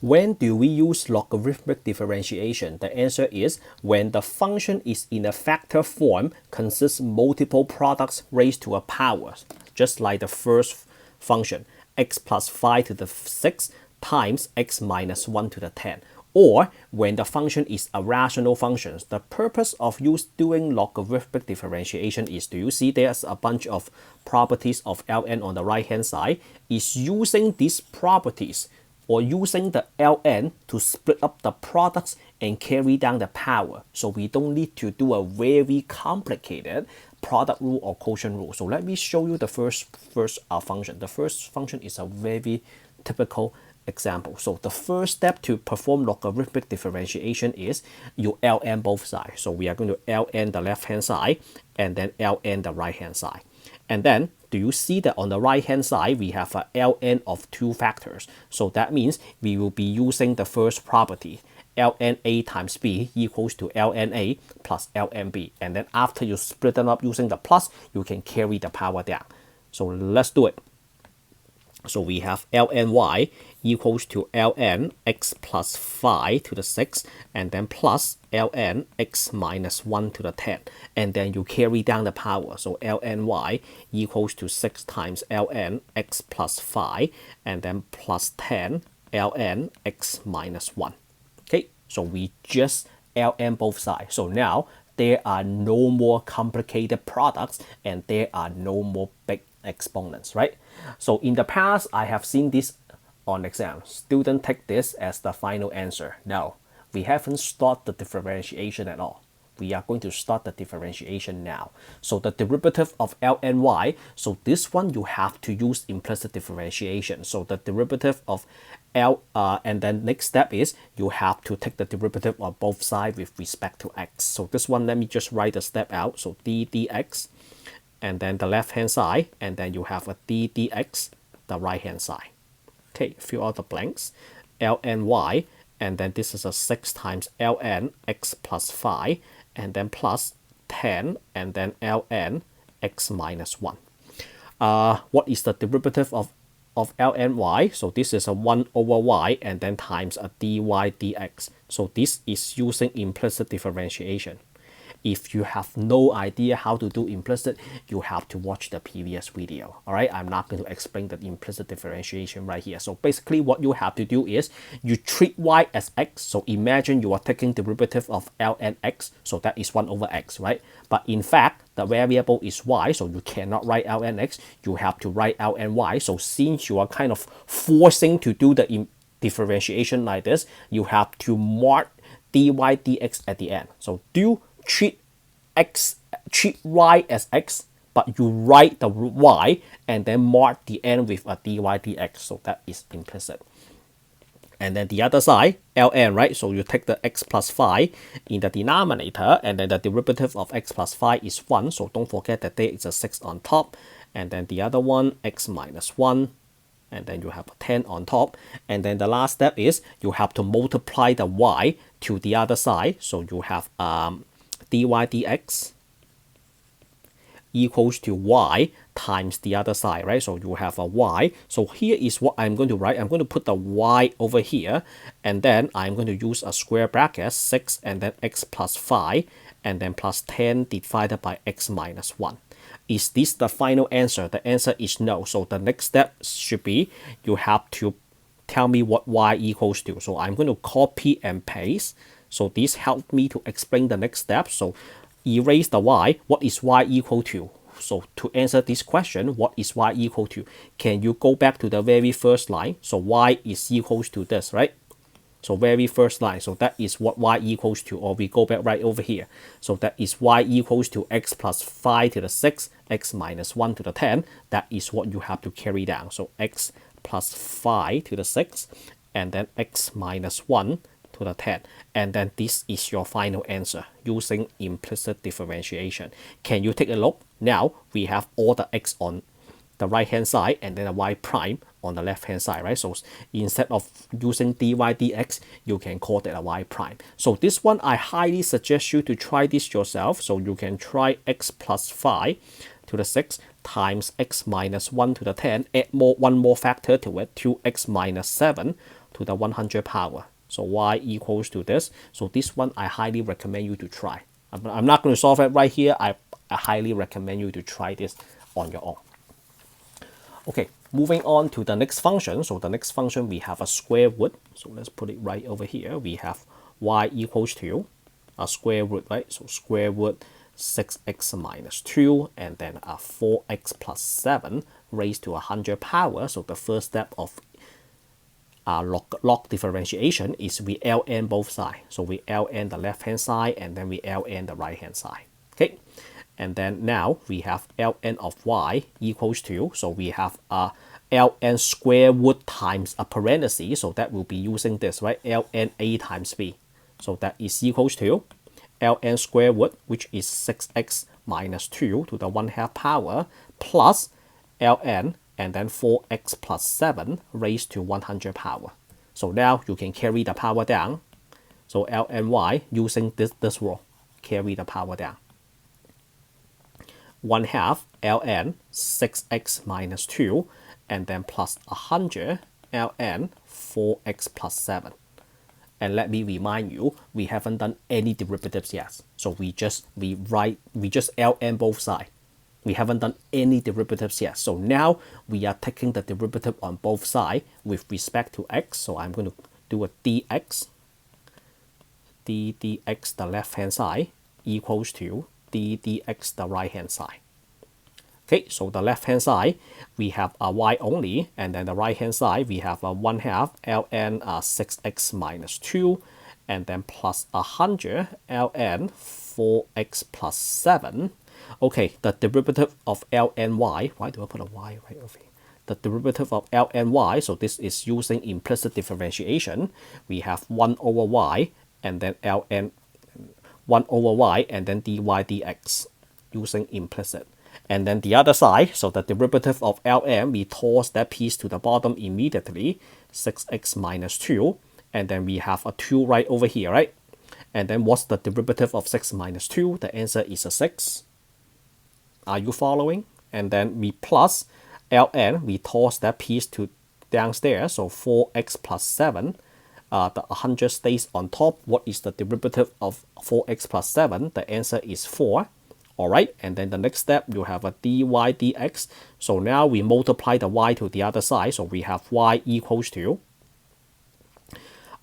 When do we use logarithmic differentiation? The answer is when the function is in a factor form, consists multiple products raised to a power, just like the first function, x plus 5 to the 6 times x minus 1 to the 10. Or when the function is a rational function. The purpose of doing logarithmic differentiation is, do you see there's a bunch of properties of Ln on the right hand side, is using these properties or using the Ln to split up the products and carry down the power. So we don't need to do a very complicated product rule or quotient rule. So let me show you the first function. The first function is a very typical example. So the first step to perform logarithmic differentiation is you Ln both sides. So we are going to Ln the left hand side and then Ln the right hand side. And then do you see that on the right hand side we have a Ln of two factors? So that means we will be using the first property, Ln A times B equals to Ln A plus Ln B. And then after you split them up using the plus, you can carry the power down. So let's do it. So we have Ln y equals to Ln x plus 5 to the 6 and then plus Ln x minus 1 to the 10. And then you carry down the power. So Ln y equals to 6 times Ln x plus 5 and then plus 10 Ln x minus 1. Okay, so we just Ln both sides. So now there are no more complicated products and there are no more big exponents, right? So in the past, I have seen this on exam. Students take this as the final answer. No, we haven't started the differentiation at all. We are going to start the differentiation now. So the derivative of Ln y, so this one you have to use implicit differentiation. So the derivative of and then next step is you have to take the derivative of both sides with respect to x. So this one, let me just write the step out. So d dx, and then the left hand side, and then you have a d dx, the right hand side. Okay, fill out the blanks. Ln y, and then this is a 6 times Ln x plus 5, and then plus 10, and then Ln x minus 1. What is the derivative of Ln y? So this is a 1 over y, and then times a dy dx. So this is using implicit differentiation. If you have no idea how to do implicit, you have to watch the previous video. All right, I'm not going to explain the implicit differentiation right here. So basically what you have to do is you treat y as x. So imagine you are taking derivative of Ln x. So that is 1 over x, right? But in fact, the variable is y. So you cannot write Ln x. You have to write Ln y. So since you are kind of forcing to do the differentiation like this, you have to mark dy dx at the end. So do treat y as x, but you write the y and then mark the end with a dy dx. So that is implicit. And then the other side, Ln, right? So you take the x plus 5 in the denominator, and then the derivative of x plus 5 is 1. So don't forget that there is a 6 on top. And then the other one, x minus 1. And then you have a 10 on top. And then the last step is you have to multiply the y to the other side. So you have dy dx equals to y times the other side, right? So you have a y. So here is what I'm going to write. I'm going to put the y over here, and then I'm going to use a square bracket, 6, and then x plus 5, and then plus 10 divided by x minus 1. Is this the final answer? The answer is no. So the next step should be you have to tell me what y equals to. So I'm going to copy and paste. So this helped me to explain the next step. So erase the y. What is y equal to? So to answer this question, what is y equal to? Can you go back to the very first line? So y is equals to this, right? So very first line. So that is what y equals to, or we go back right over here. So that is y equals to x plus 5 to the 6, x minus 1 to the 10. That is what you have to carry down. So x plus 5 to the 6, and then x minus 1 to the 10, and then this is your final answer using implicit differentiation. Can you take a look? Now we have all the x on the right hand side and then the y prime on the left hand side, right? So instead of using dy dx, you can call that a y prime. So this one, I highly suggest you to try this yourself. So you can try x plus 5 to the 6 times x minus 1 to the 10, add one more factor to it, 2x minus 7 to to the 100 power. So y equals to this. So this one I highly recommend you to try. I'm not going to solve it right here. I highly recommend you to try this on your own. Okay, moving on to the next function. So the next function, we have a square root. So let's put it right over here. We have y equals to a square root, right? So square root 6x minus 2 and then a 4x plus 7 raised to 100 power. So the first step of log differentiation is we ln both sides. So we ln the left hand side and then we ln the right hand side. Okay, and then now we have ln of y equals to, so we have a ln square root times a parenthesis, so that will be using this, right? ln a times b. So that is equals to ln square root, which is 6x minus 2 to the 1/2 power, plus ln and then 4x plus 7 raised to 100 power. So now you can carry the power down. So ln y using this rule, carry the power down. 1/2 ln 6x minus 2 and then plus 100 ln 4x plus 7. And let me remind you, we haven't done any derivatives yet. So we just ln both sides. We haven't done any derivatives yet. So now we are taking the derivative on both sides with respect to x. So I'm going to do a dx. dx the left hand side equals to dx the right hand side. Okay, so the left hand side we have a y only, and then the right hand side we have a 1/2 ln 6x minus 2 and then plus 100 ln 4x plus 7. Okay, the derivative of ln y, why do I put a y right over here? The derivative of ln y, so this is using implicit differentiation. We have 1 over y and then ln 1 over y and then dy dx using implicit. And then the other side, so the derivative of ln, we toss that piece to the bottom immediately, 6x minus 2, and then we have a 2 right over here, right? And then what's the derivative of 6 minus 2? The answer is a 6. Are you following? And then we plus ln, we toss that piece to downstairs, so 4x plus 7. The 100 stays on top. What is the derivative of 4x plus 7? The answer is 4. All right, and then the next step, you have a dy dx. So now we multiply the y to the other side. So we have y equals to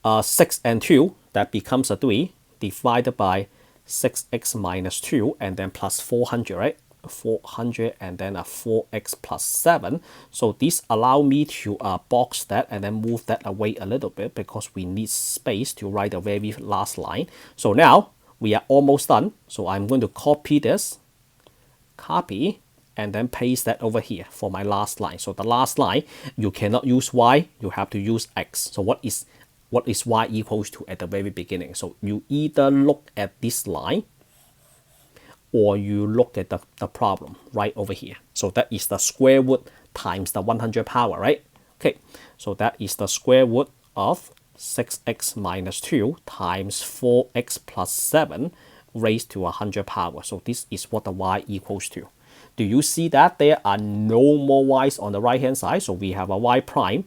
6 and 2. That becomes a 3 divided by 6x minus 2 and then plus 400, right? 400 and then a 4x plus 7. So this allow me to box that and then move that away a little bit because we need space to write the very last line. So now we are almost done. So I'm going to copy this, and then paste that over here for my last line. So the last line, you cannot use y, you have to use x. So what is y equals to at the very beginning? So you either look at this line or you look at the problem right over here. So that is the square root times the 100 power, right? Okay, so that is the square root of 6x minus 2 times 4x plus 7 raised to 100 power. So this is what the y equals to. Do you see that there are no more y's on the right hand side? So we have a y prime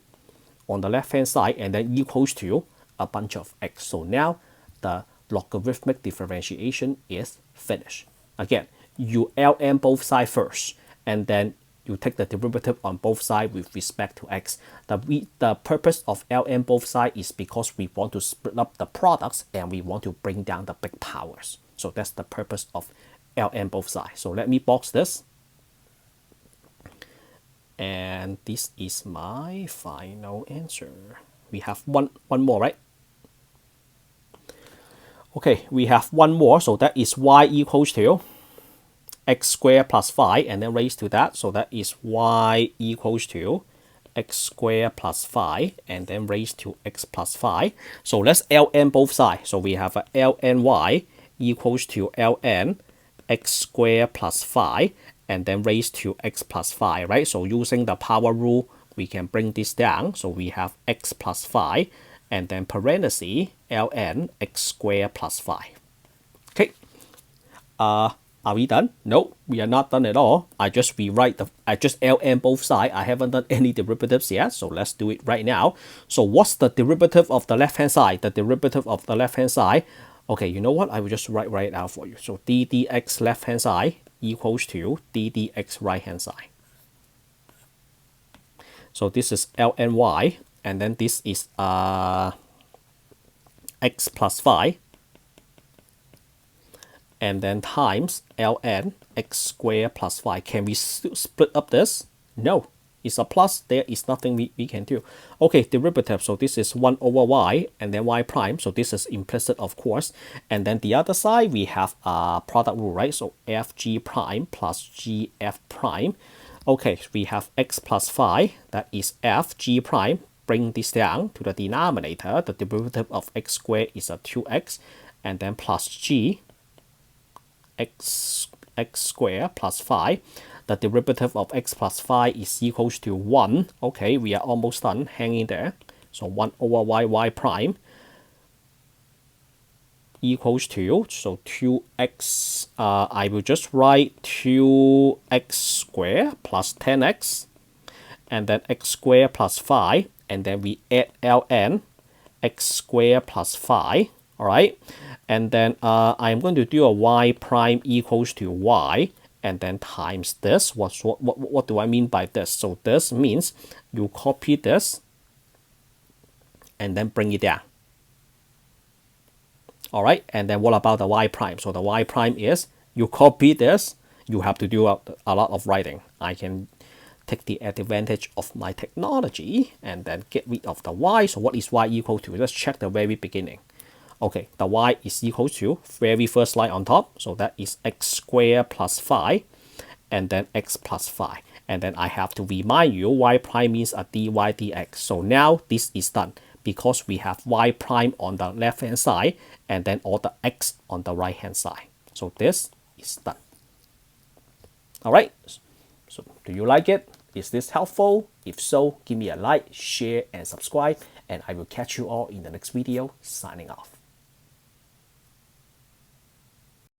on the left hand side and then equals to a bunch of x. So now the logarithmic differentiation is finished. Again, you ln both sides first and then you take the derivative on both sides with respect to x. The purpose of ln both sides is because we want to split up the products and we want to bring down the big powers. So that's the purpose of ln both sides. So let me box this. And this is my final answer. We have one more, right? Okay, we have one more. So that is y equals to x squared plus 5 and then raised to that. So that is y equals to x squared plus 5 and then raised to x plus 5. So let's ln both sides. So we have a ln y equals to ln x squared plus 5 and then raised to x plus 5, right? So using the power rule, we can bring this down. So we have x plus 5 and then parenthesis ln x squared plus 5. Okay. Are we done? No, we are not done at all. I just ln both sides. I haven't done any derivatives yet, so let's do it right now. So what's the derivative of the left-hand side? The derivative of the left-hand side, okay, you know what? I will just write it out for you. So d dx left-hand side equals to d dx right-hand side. So this is ln y, and then this is x plus 5, and then times ln x squared plus 5. Can we split up this? No, it's a plus. There is nothing we can do. Okay, derivative. So this is 1 over y, and then y prime. So this is implicit, of course. And then the other side, we have a product rule, right? So fg prime plus gf prime. Okay, we have x plus 5. That is fg prime. Bring this down to the denominator. The derivative of x squared is a 2x, and then plus g x squared plus 5. The derivative of x plus 5 is equals to 1. Okay, we are almost done. Hang in there. So 1 over y prime equals to, so 2x, I will just write 2x squared plus 10x, and then x squared plus 5, and then we add ln x squared plus 5. All right, and then I'm going to do a y prime equals to y, and then times this. What do I mean by this? So this means you copy this and then bring it down. All right, and then what about the y prime? So the y prime is, you copy this, you have to do a lot of writing. I can take the advantage of my technology and then get rid of the y. So what is y equal to? Let's check the very beginning. Okay, the y is equal to very first line on top. So that is x squared plus 5, and then x plus 5. And then I have to remind you, y prime means a dy dx. So now this is done because we have y prime on the left hand side and then all the x on the right hand side. So this is done. All right, so do you like it? Is this helpful? If so, give me a like, share, and subscribe, and I will catch you all in the next video. Signing off.